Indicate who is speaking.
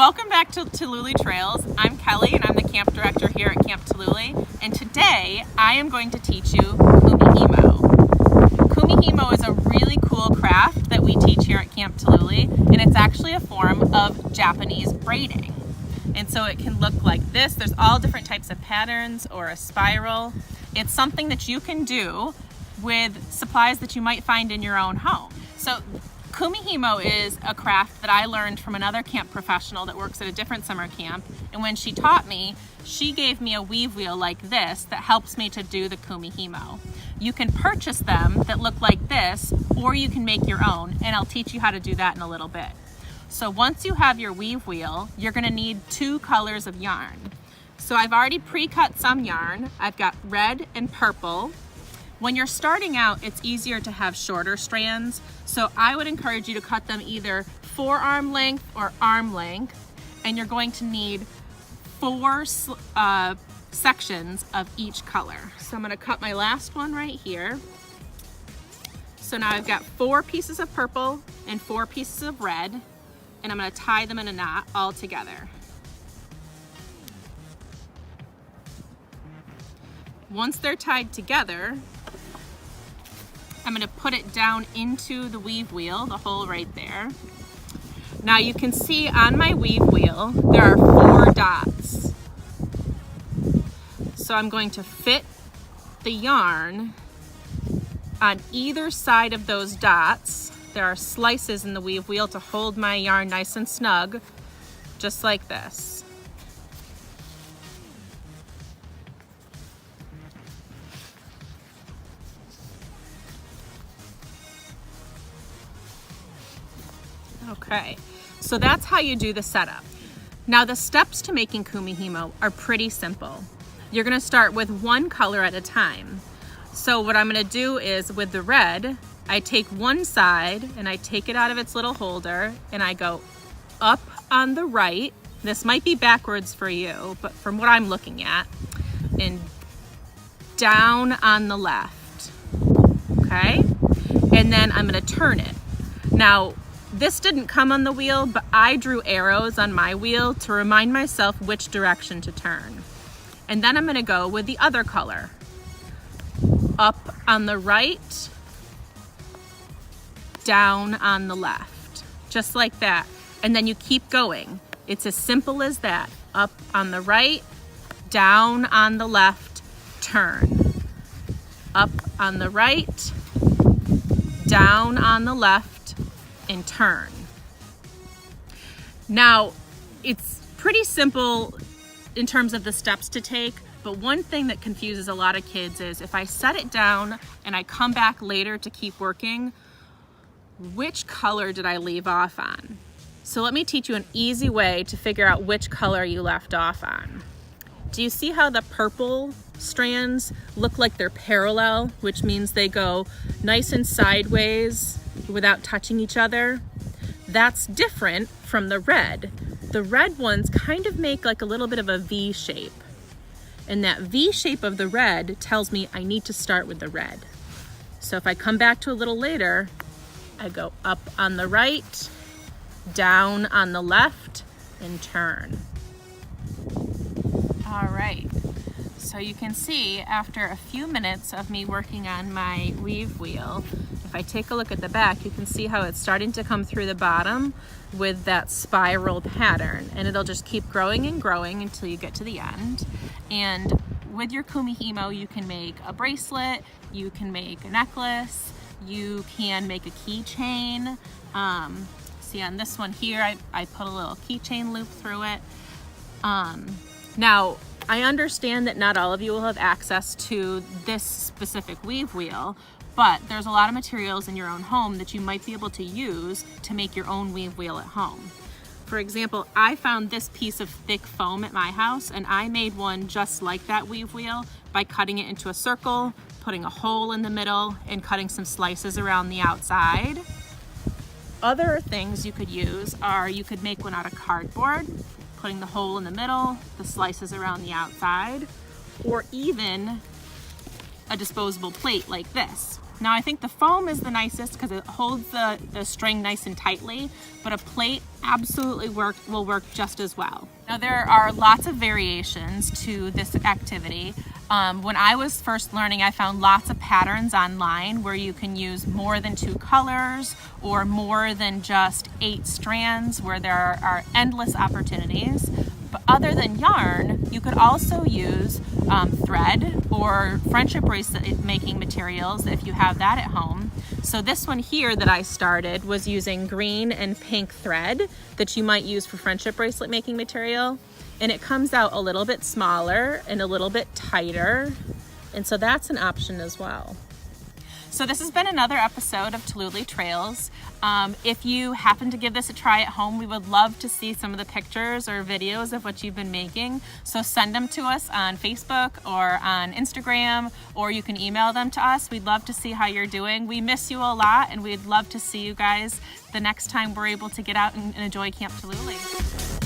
Speaker 1: Welcome back to Talooli Trails. I'm Kelly and I'm the camp director here at Camp Talooli, and today I am going to teach you Kumihimo. Kumihimo is a really cool craft that we teach here at Camp Talooli, and it's actually a form of Japanese braiding. And so it can look like this. There's all different types of patterns or a spiral. It's something that you can do with supplies that you might find in your own home. So Kumihimo is a craft that I learned from another camp professional that works at a different summer camp. And when she taught me, she gave me a weave wheel like this that helps me to do the Kumihimo. You can purchase them that look like this, or you can make your own, and I'll teach you how to do that in a little bit. So once you have your weave wheel, you're gonna need 2 colors of yarn. So I've already pre-cut some yarn. I've got red and purple. When you're starting out, it's easier to have shorter strands. So I would encourage you to cut them either forearm length or arm length. And you're going to need 4 sections of each color. So I'm gonna cut my last one right here. So now I've got 4 pieces of purple and 4 pieces of red, and I'm gonna tie them in a knot all together. Once they're tied together, I'm gonna put it down into the weave wheel, the hole right there. Now you can see on my weave wheel, there are 4 dots. So I'm going to fit the yarn on either side of those dots. There are slices in the weave wheel to hold my yarn nice and snug, just like this. Okay, so that's how you do the setup. Now the steps to making Kumihimo are pretty simple. You're gonna start with 1 color at a time. So what I'm gonna do is with the red, I take one side and I take it out of its little holder and I go up on the right. This might be backwards for you, but from what I'm looking at, and down on the left, okay? And then I'm gonna turn it. Now, this didn't come on the wheel, but I drew arrows on my wheel to remind myself which direction to turn. And then I'm gonna go with the other color. Up on the right, down on the left, just like that. And then you keep going. It's as simple as that. Up on the right, down on the left, turn. Up on the right, down on the left, and turn. Now, it's pretty simple in terms of the steps to take, but one thing that confuses a lot of kids is if I set it down and I come back later to keep working, which color did I leave off on? So let me teach you an easy way to figure out which color you left off on. Do you see how the purple strands look like they're parallel, which means they go nice and sideways without touching each other? That's different from the red. The red ones kind of make like a little bit of a V shape. And that V shape of the red tells me I need to start with the red. So if I come back to a little later, I go up on the right, down on the left, and turn. All right. So you can see after a few minutes of me working on my weave wheel, if I take a look at the back, you can see how it's starting to come through the bottom with that spiral pattern, and it'll just keep growing and growing until you get to the end. And with your Kumihimo, you can make a bracelet, you can make a necklace, you can make a keychain. See on this one here, I put a little keychain loop through it. Now, I understand that not all of you will have access to this specific weave wheel, but there's a lot of materials in your own home that you might be able to use to make your own weave wheel at home. For example, I found this piece of thick foam at my house, and I made one just like that weave wheel by cutting it into a circle, putting a hole in the middle, and cutting some slices around the outside. Other things you could use are you could make one out of cardboard, putting the hole in the middle, the slices around the outside, or even a disposable plate like this. Now I think the foam is the nicest because it holds the string nice and tightly, but a plate absolutely will work just as well. Now there are lots of variations to this activity. When I was first learning, I found lots of patterns online where you can use more than 2 colors or more than just 8 strands, where there are endless opportunities. But other than yarn, you could also use thread or friendship bracelet making materials if you have that at home. So this one here that I started was using green and pink thread that you might use for friendship bracelet making material. And it comes out a little bit smaller and a little bit tighter. And so that's an option as well. So this has been another episode of Talooli Trails. If you happen to give this a try at home, we would love to see some of the pictures or videos of what you've been making. So send them to us on Facebook or on Instagram, or you can email them to us. We'd love to see how you're doing. We miss you a lot, and we'd love to see you guys the next time we're able to get out and enjoy Camp Talooli.